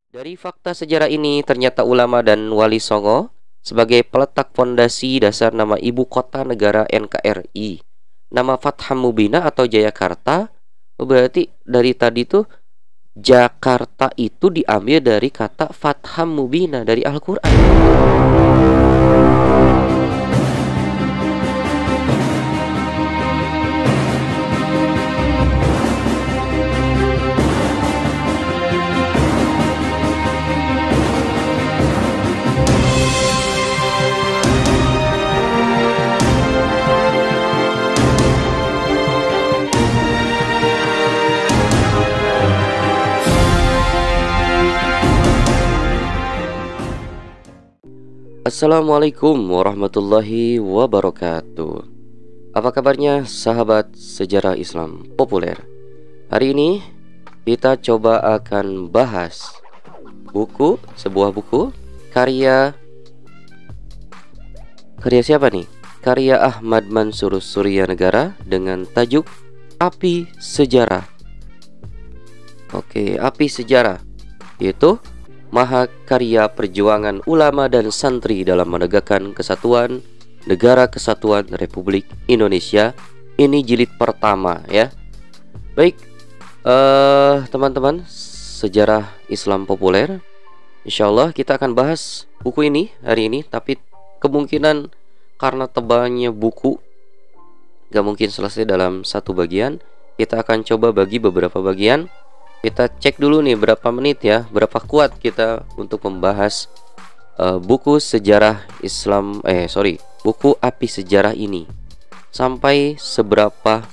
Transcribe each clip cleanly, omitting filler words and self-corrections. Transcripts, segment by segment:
Dari fakta sejarah ini, ternyata ulama dan Wali Songo sebagai peletak fondasi dasar nama ibu kota negara NKRI. Nama Fatham Mubina atau Jayakarta berarti dari tadi tuh Jakarta itu diambil dari kata Fatham Mubina dari Al-Quran. Assalamualaikum warahmatullahi wabarakatuh. Apa kabarnya sahabat sejarah Islam populer? Hari ini kita coba akan bahas sebuah buku karya siapa nih? Karya Ahmad Mansur Suryanegara dengan tajuk Api Sejarah. Oke, Api Sejarah yaitu Mahakarya Perjuangan Ulama dan Santri dalam menegakkan kesatuan Negara Kesatuan Republik Indonesia. Ini jilid pertama ya. Baik, teman-teman sejarah Islam populer, insya Allah kita akan bahas buku ini hari ini. Tapi kemungkinan karena tebalnya buku gak mungkin selesai dalam satu bagian. Kita akan coba bagi beberapa bagian. Kita cek dulu nih berapa menit ya, berapa kuat kita untuk membahas buku sejarah Islam, buku Api Sejarah ini. Sampai seberapa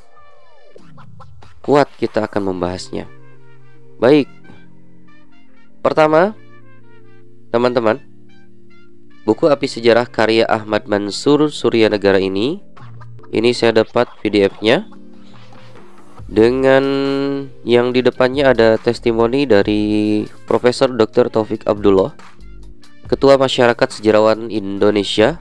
kuat kita akan membahasnya. Baik, pertama teman-teman, buku Api Sejarah karya Ahmad Mansur Suryanegara ini saya dapat PDF-nya. Dengan yang di depannya ada testimoni dari Profesor Dr. Taufik Abdullah, Ketua Masyarakat Sejarawan Indonesia,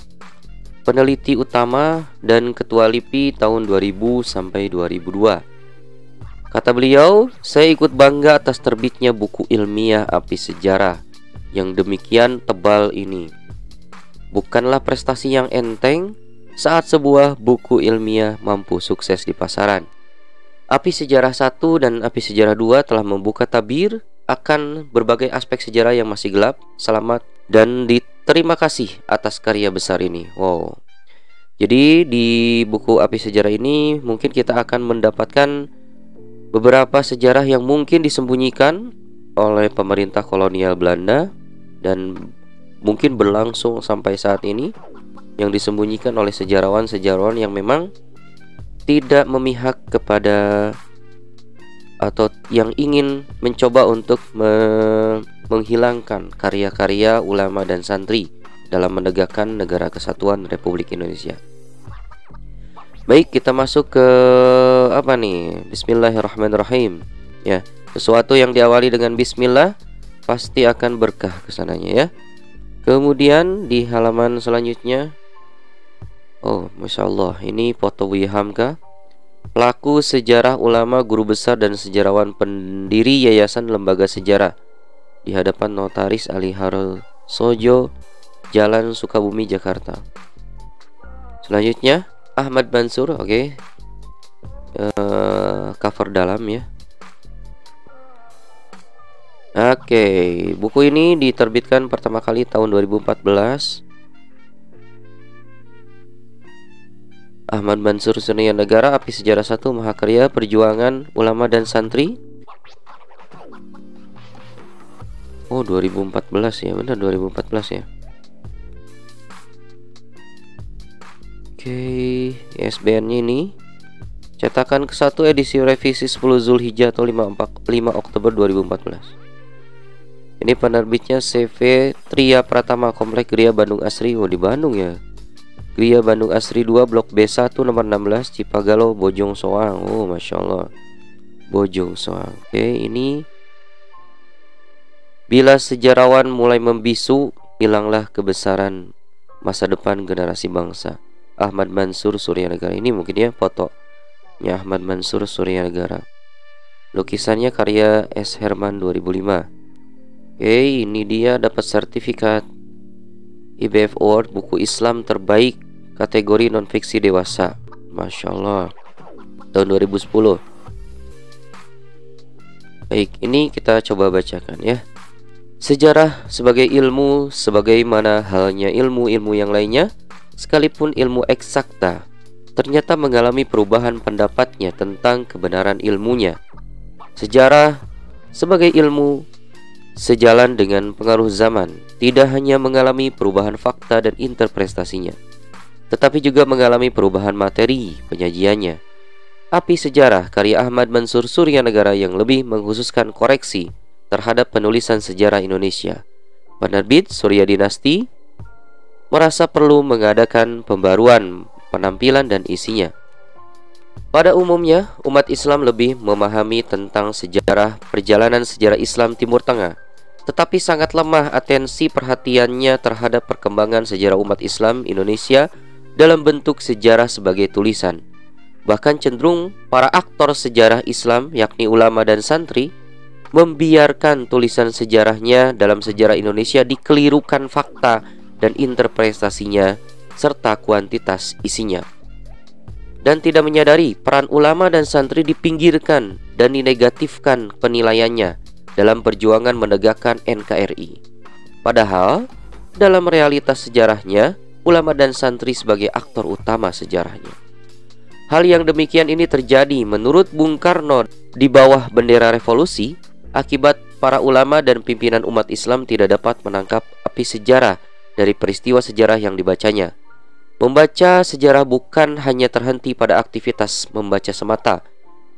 peneliti utama dan Ketua LIPI tahun 2000 sampai 2002. Kata beliau, saya ikut bangga atas terbitnya buku ilmiah Api Sejarah yang demikian tebal ini. Bukanlah prestasi yang enteng saat sebuah buku ilmiah mampu sukses di pasaran. Api Sejarah 1 dan Api Sejarah 2 telah membuka tabir akan berbagai aspek sejarah yang masih gelap. Selamat dan diterima kasih atas karya besar ini. Wow. Jadi di buku Api Sejarah ini mungkin kita akan mendapatkan beberapa sejarah yang mungkin disembunyikan oleh pemerintah kolonial Belanda dan mungkin berlangsung sampai saat ini, yang disembunyikan oleh sejarawan-sejarawan yang memang tidak memihak kepada atau yang ingin mencoba untuk menghilangkan karya-karya ulama dan santri dalam menegakkan Negara Kesatuan Republik Indonesia. Baik, kita masuk ke apa nih? Bismillahirrahmanirrahim. Ya, sesuatu yang diawali dengan bismillah pasti akan berkah kesananya ya. Kemudian di halaman selanjutnya, oh, Masya Allah, ini foto Buya Hamka, pelaku sejarah ulama, guru besar dan sejarawan, pendiri Yayasan Lembaga Sejarah, di hadapan Notaris Ali Harsojo, Jalan Sukabumi, Jakarta. Selanjutnya Ahmad Mansur, oke. Cover dalam ya. Oke, buku ini diterbitkan pertama kali tahun 2014. Ahmad Mansur Suryanegara, Api Sejarah 1, Mahakarya Perjuangan Ulama dan Santri. Oh, 2014 ya, benar 2014 ya. Oke, ISBN-nya ini cetakan ke-1 edisi revisi 10 Zulhijjah atau 5 Oktober 2014. Ini penerbitnya CV Tria Pratama, Komplek Gria Bandung Asri. Oh, di Bandung ya. Gria Bandung Asri 2, Blok B1, nomor 16, Cipagalo, Bojong Soang. Oh, Masya Allah, Bojong Soang. Oke, ini bila sejarawan mulai membisu, hilanglah kebesaran masa depan generasi bangsa. Ahmad Mansur Suryanegara. Ini mungkin ya fotonya Ahmad Mansur Suryanegara. Lukisannya karya S. Herman 2005. Oke, ini dia dapat sertifikat IBF Award buku Islam terbaik kategori non-fiksi dewasa. Masya Allah, tahun 2010. Baik, ini kita coba bacakan ya. Sejarah sebagai ilmu, sebagaimana halnya ilmu-ilmu yang lainnya, sekalipun ilmu eksakta, ternyata mengalami perubahan pendapatnya tentang kebenaran ilmunya. Sejarah sebagai ilmu sejalan dengan pengaruh zaman, tidak hanya mengalami perubahan fakta dan interpretasinya, tetapi juga mengalami perubahan materi penyajiannya. Api Sejarah karya Ahmad Mansur Suryanegara yang lebih mengkhususkan koreksi terhadap penulisan sejarah Indonesia. Penerbit Surya Dinasti merasa perlu mengadakan pembaruan penampilan dan isinya. Pada umumnya, umat Islam lebih memahami tentang sejarah perjalanan sejarah Islam Timur Tengah, tetapi sangat lemah atensi perhatiannya terhadap perkembangan sejarah umat Islam Indonesia dalam bentuk sejarah sebagai tulisan. Bahkan cenderung para aktor sejarah Islam, yakni ulama dan santri, membiarkan tulisan sejarahnya dalam sejarah Indonesia dikelirukan fakta dan interpretasinya serta kuantitas isinya, dan tidak menyadari peran ulama dan santri dipinggirkan dan dinegatifkan penilaiannya dalam perjuangan menegakkan NKRI. Padahal dalam realitas sejarahnya, ulama dan santri sebagai aktor utama sejarahnya. Hal yang demikian ini terjadi menurut Bung Karno di bawah bendera revolusi akibat para ulama dan pimpinan umat Islam tidak dapat menangkap api sejarah dari peristiwa sejarah yang dibacanya. Membaca sejarah bukan hanya terhenti pada aktivitas membaca semata,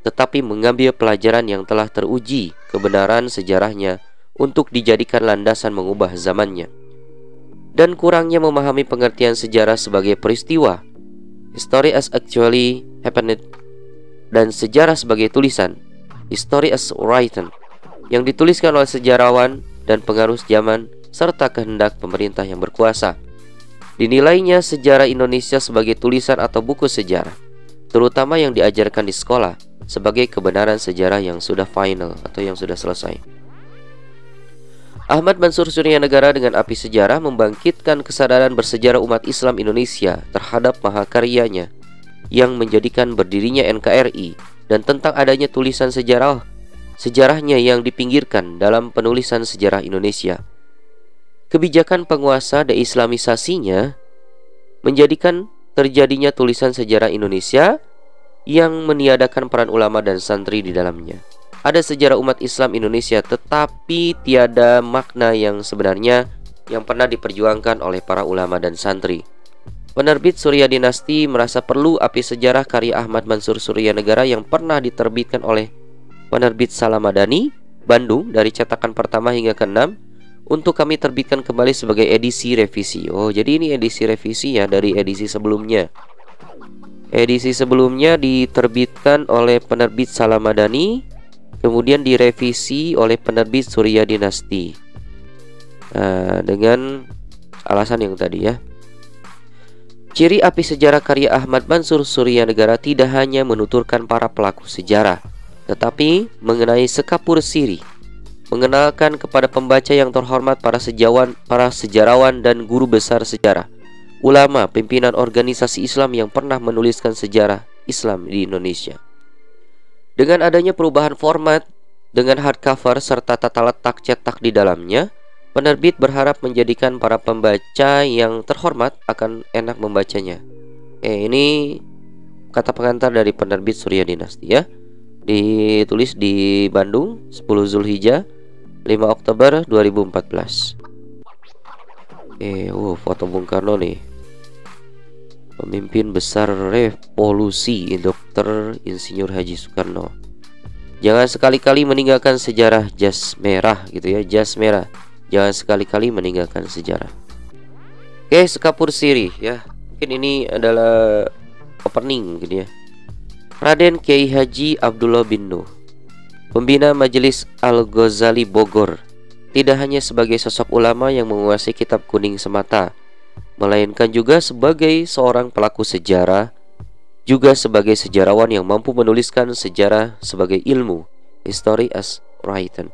tetapi mengambil pelajaran yang telah teruji kebenaran sejarahnya untuk dijadikan landasan mengubah zamannya. Dan kurangnya memahami pengertian sejarah sebagai peristiwa, history as actually happened, dan sejarah sebagai tulisan, history as written, yang dituliskan oleh sejarawan dan pengaruh zaman serta kehendak pemerintah yang berkuasa. Dinilainya sejarah Indonesia sebagai tulisan atau buku sejarah, terutama yang diajarkan di sekolah, sebagai kebenaran sejarah yang sudah final atau yang sudah selesai. Ahmad Mansur Suryanegara dengan api sejarah membangkitkan kesadaran bersejarah umat Islam Indonesia terhadap mahakaryanya yang menjadikan berdirinya NKRI, dan tentang adanya tulisan sejarahnya yang dipinggirkan dalam penulisan sejarah Indonesia. Kebijakan penguasa deislamisasinya menjadikan terjadinya tulisan sejarah Indonesia yang meniadakan peran ulama dan santri di dalamnya. Ada sejarah umat Islam Indonesia, tetapi tiada makna yang sebenarnya yang pernah diperjuangkan oleh para ulama dan santri. Penerbit Surya Dinasti merasa perlu api sejarah karya Ahmad Mansur Suryanegara yang pernah diterbitkan oleh penerbit Salamadani, Bandung, dari cetakan pertama hingga ke-6, untuk kami terbitkan kembali sebagai edisi revisi. Oh, jadi ini edisi revisi ya dari edisi sebelumnya. Edisi sebelumnya diterbitkan oleh penerbit Salamadani, kemudian direvisi oleh penerbit Surya Dinasti. Dengan alasan yang tadi ya. Ciri api sejarah karya Ahmad Mansur Suryanegara tidak hanya menuturkan para pelaku sejarah, tetapi mengenai sekapur siri, mengenalkan kepada pembaca yang terhormat para sejarawan dan guru besar sejarah, ulama, pimpinan organisasi Islam yang pernah menuliskan sejarah Islam di Indonesia. Dengan adanya perubahan format dengan hardcover serta tata letak cetak di dalamnya, penerbit berharap menjadikan para pembaca yang terhormat akan enak membacanya. Ini kata pengantar dari penerbit Surya Dinasti ya. Ditulis di Bandung 10 Zulhijjah 5 Oktober 2014. Foto Bung Karno nih, pemimpin besar revolusi, Dr. Insinyur Haji Soekarno. Jangan sekali-kali meninggalkan sejarah jas merah gitu ya, jas merah. Jangan sekali-kali meninggalkan sejarah. Sekapur siri ya. Mungkin ini adalah opening gitu ya. Raden Kiai Haji Abdullah bin Nuh, pembina Majelis Al-Ghazali Bogor, tidak hanya sebagai sosok ulama yang menguasai kitab kuning semata, melainkan juga sebagai seorang pelaku sejarah, juga sebagai sejarawan yang mampu menuliskan sejarah sebagai ilmu, history as written.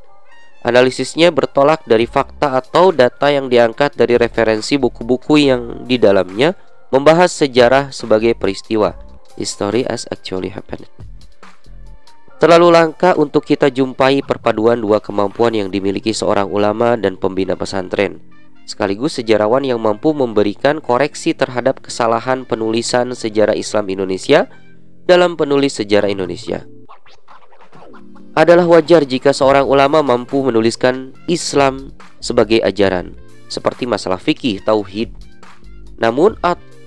Analisisnya bertolak dari fakta atau data yang diangkat dari referensi buku-buku yang di dalamnya membahas sejarah sebagai peristiwa. History as actually happened. Terlalu langka untuk kita jumpai perpaduan dua kemampuan yang dimiliki seorang ulama dan pembina pesantren, sekaligus sejarawan yang mampu memberikan koreksi terhadap kesalahan penulisan sejarah Islam Indonesia dalam penulis sejarah Indonesia. Adalah wajar jika seorang ulama mampu menuliskan Islam sebagai ajaran, seperti masalah fikih, tauhid. Namun,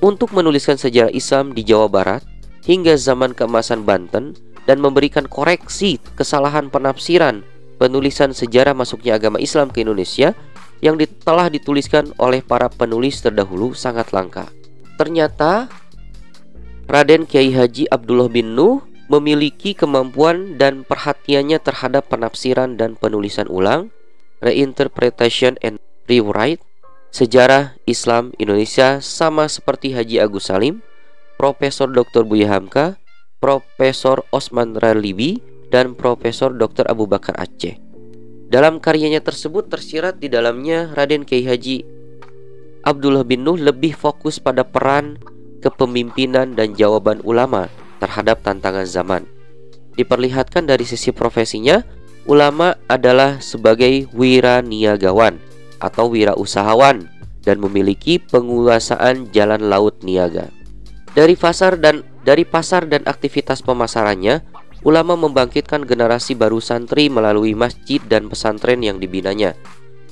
untuk menuliskan sejarah Islam di Jawa Barat hingga zaman keemasan Banten dan memberikan koreksi kesalahan penafsiran penulisan sejarah masuknya agama Islam ke Indonesia yang telah dituliskan oleh para penulis terdahulu sangat langka. Ternyata Raden Kiai Haji Abdullah bin Nuh memiliki kemampuan dan perhatiannya terhadap penafsiran dan penulisan ulang, reinterpretation and rewrite, sejarah Islam Indonesia, sama seperti Haji Agus Salim, Profesor Dr. Buya Hamka, Profesor Osman Ralibi, dan Profesor Dr. Abu Bakar Aceh. Dalam karyanya tersebut tersirat di dalamnya Raden Kiai Haji Abdullah bin Nuh lebih fokus pada peran kepemimpinan dan jawaban ulama terhadap tantangan zaman. Diperlihatkan dari sisi profesinya, ulama adalah sebagai wiraniagawan atau wirausahawan dan memiliki penguasaan jalan laut niaga. Dari pasar dan aktivitas pemasarannya, ulama membangkitkan generasi baru santri melalui masjid dan pesantren yang dibinanya.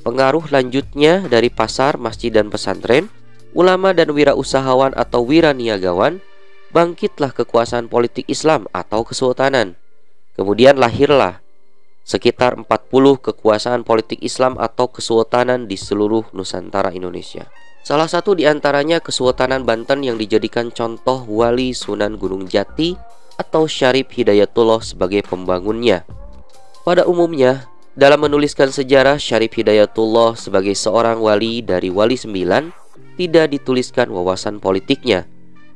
Pengaruh lanjutnya dari pasar, masjid, dan pesantren, ulama dan wirausahawan atau wiraniagawan, bangkitlah kekuasaan politik Islam atau kesultanan. Kemudian lahirlah sekitar 40 kekuasaan politik Islam atau kesultanan di seluruh Nusantara Indonesia. Salah satu di antaranya Kesultanan Banten yang dijadikan contoh Wali Sunan Gunung Jati atau Syarif Hidayatullah sebagai pembangunnya. Pada umumnya, dalam menuliskan sejarah Syarif Hidayatullah sebagai seorang wali dari Wali 9, tidak dituliskan wawasan politiknya.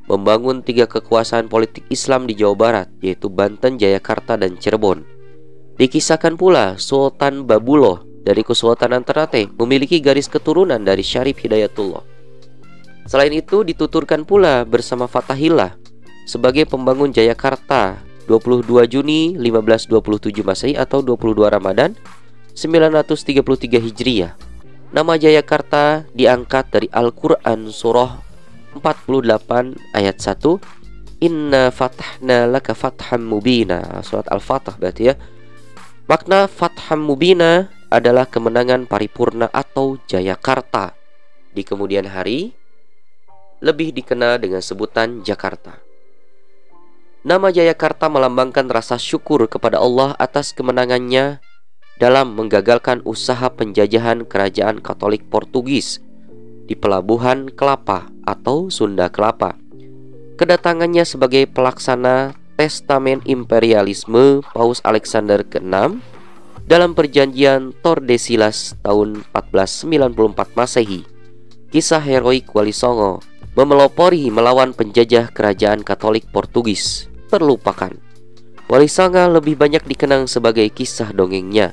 Membangun 3 kekuasaan politik Islam di Jawa Barat, yaitu Banten, Jayakarta, dan Cirebon. Dikisahkan pula Sultan Babuloh dari Kesultanan Ternate memiliki garis keturunan dari Syarif Hidayatullah. Selain itu dituturkan pula bersama Fathahillah sebagai pembangun Jayakarta 22 Juni 1527 Masehi atau 22 Ramadan 933 Hijriah. Nama Jayakarta diangkat dari Al-Quran surah 48 ayat 1, Inna fatahna laka fatham mubina, surat Al-Fatah berarti ya. Makna fatham mubina adalah kemenangan paripurna atau Jayakarta. Di kemudian hari lebih dikenal dengan sebutan Jakarta. Nama Jayakarta melambangkan rasa syukur kepada Allah atas kemenangannya dalam menggagalkan usaha penjajahan kerajaan Katolik Portugis di Pelabuhan Kelapa atau Sunda Kelapa. Kedatangannya sebagai pelaksana testamen imperialisme Paus Alexander ke-6 dalam perjanjian Tordesillas tahun 1494 Masehi. Kisah heroik Wali Songo memelopori melawan penjajah kerajaan Katolik Portugis terlupakan. Wali Songo lebih banyak dikenang sebagai kisah dongengnya.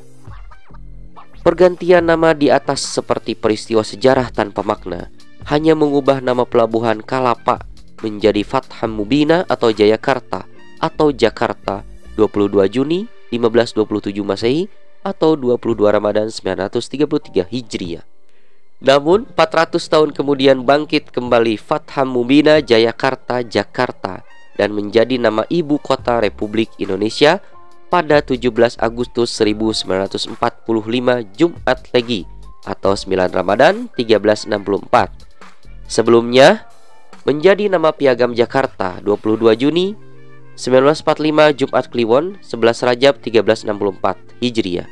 Pergantian nama di atas seperti peristiwa sejarah tanpa makna, hanya mengubah nama pelabuhan Kalapa menjadi Fatham Mubina atau Jayakarta atau Jakarta 22 Juni 1527 Masehi atau 22 Ramadan 933 Hijriah. Namun 400 tahun kemudian bangkit kembali Fatham Mubina Jayakarta Jakarta dan menjadi nama ibu kota Republik Indonesia pada 17 Agustus 1945 Jumat Legi atau 9 Ramadan 1364. Sebelumnya menjadi nama Piagam Jakarta 22 Juni 1945 Jumat Kliwon 11 Rajab 1364 Hijriah.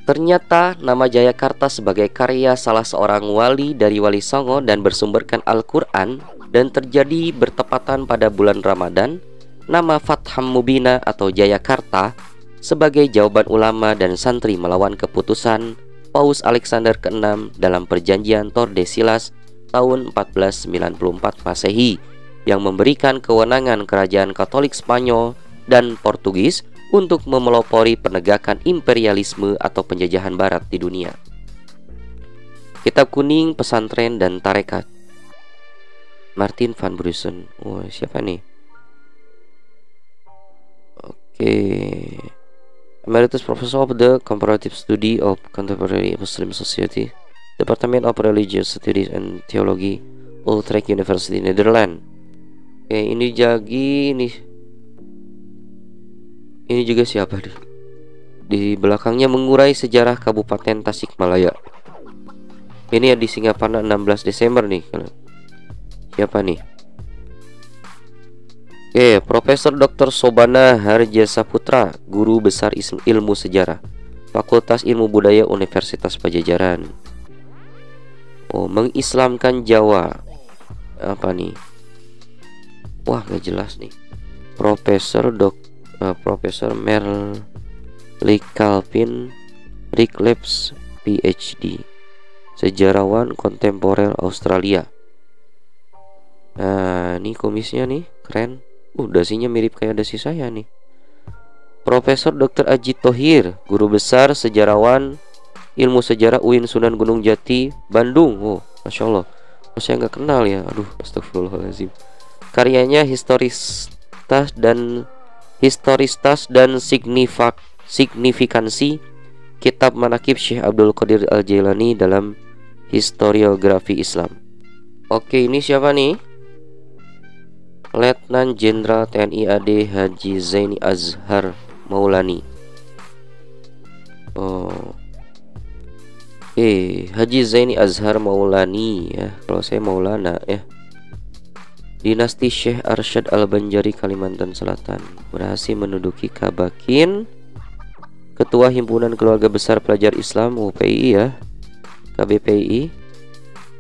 Ternyata nama Jayakarta sebagai karya salah seorang wali dari Wali Songo dan bersumberkan Al-Quran dan terjadi bertepatan pada bulan Ramadan. Nama Fatham Mubina atau Jayakarta sebagai jawaban ulama dan santri melawan keputusan Paus Alexander ke-6 dalam perjanjian Tordesillas tahun 1494 Masehi yang memberikan kewenangan kerajaan Katolik Spanyol dan Portugis untuk memelopori penegakan imperialisme atau penjajahan barat di dunia. Kitab kuning, pesantren, dan tarekat. Martin van Brusen. Wah, siapa nih? Oke. Emeritus Professor of the Comparative Study of Contemporary Muslim Society, Department of Religious Studies and Theology, Utrecht University, Netherlands. Oke, ini juga siapa nih? Di belakangnya mengurai sejarah Kabupaten Tasikmalaya. Ini ya di Singaparna 16 Desember nih. Siapa nih? Oke, Profesor Dr. Sobana Harja Saputra, Guru Besar Ilmu Sejarah, Fakultas Ilmu Budaya Universitas Pajajaran. Oh, mengislamkan Jawa. Apa nih? Wah, gak jelas nih. Profesor Merle Calvin Rickleps, PhD, sejarawan kontemporer Australia. Nah, ini kumisnya nih, keren. Dasinya mirip kayak dasi saya nih. Profesor Dr. Ajit Thohir, Guru Besar Sejarawan Ilmu Sejarah UIN Sunan Gunung Jati, Bandung. Oh, Masya Allah. Saya nggak kenal ya. Aduh, astagfirullahaladzim. Karyanya historisitas dan signifikansi Kitab Manaqib Syekh Abdul Qadir Al-Jailani dalam historiografi Islam. Oke, ini siapa nih? Letnan Jenderal TNI AD Haji Zaini Azhar Maulani. Haji Zaini Azhar Maulani ya. Kalau saya Maulana ya. Dinasti Syekh Arsyad Al-Banjari, Kalimantan Selatan, berhasil menduduki Kabakin, Ketua Himpunan Keluarga Besar Pelajar Islam UPI ya, KBPI,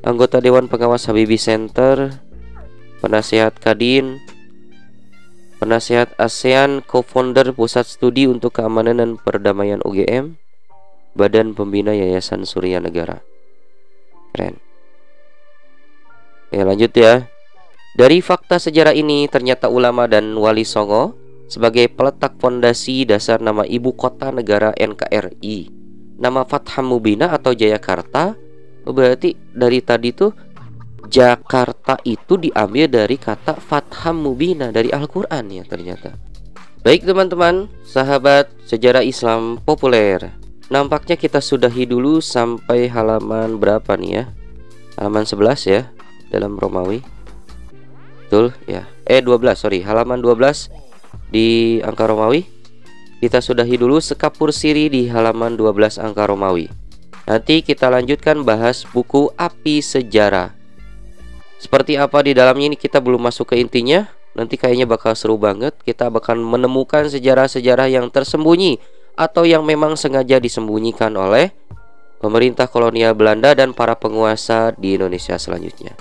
anggota Dewan Pengawas Habibie Center, penasehat Kadin, penasehat ASEAN, co-founder Pusat Studi untuk Keamanan dan Perdamaian UGM, Badan Pembina Yayasan Surya Negara. Keren. Oke, lanjut ya. Dari fakta sejarah ini, ternyata ulama dan Wali Songo sebagai peletak fondasi dasar nama ibu kota negara NKRI, nama Fatham Mubina atau Jayakarta. Berarti dari tadi tuh Jakarta itu diambil dari kata Fatham Mubina dari Al-Quran ya ternyata. Baik teman-teman, sahabat sejarah Islam populer, nampaknya kita sudahi dulu sampai halaman berapa nih ya? Halaman 11 ya dalam Romawi. Betul ya. 12, halaman 12 di angka Romawi. Kita sudahi dulu sekapur siri di halaman 12 angka Romawi. Nanti kita lanjutkan bahas buku Api Sejarah. Seperti apa di dalamnya ini kita belum masuk ke intinya. Nanti kayaknya bakal seru banget. Kita bakal menemukan sejarah-sejarah yang tersembunyi atau yang memang sengaja disembunyikan oleh pemerintah kolonial Belanda dan para penguasa di Indonesia selanjutnya.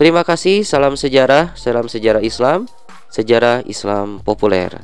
Terima kasih, salam sejarah Islam, sejarah Islam populer.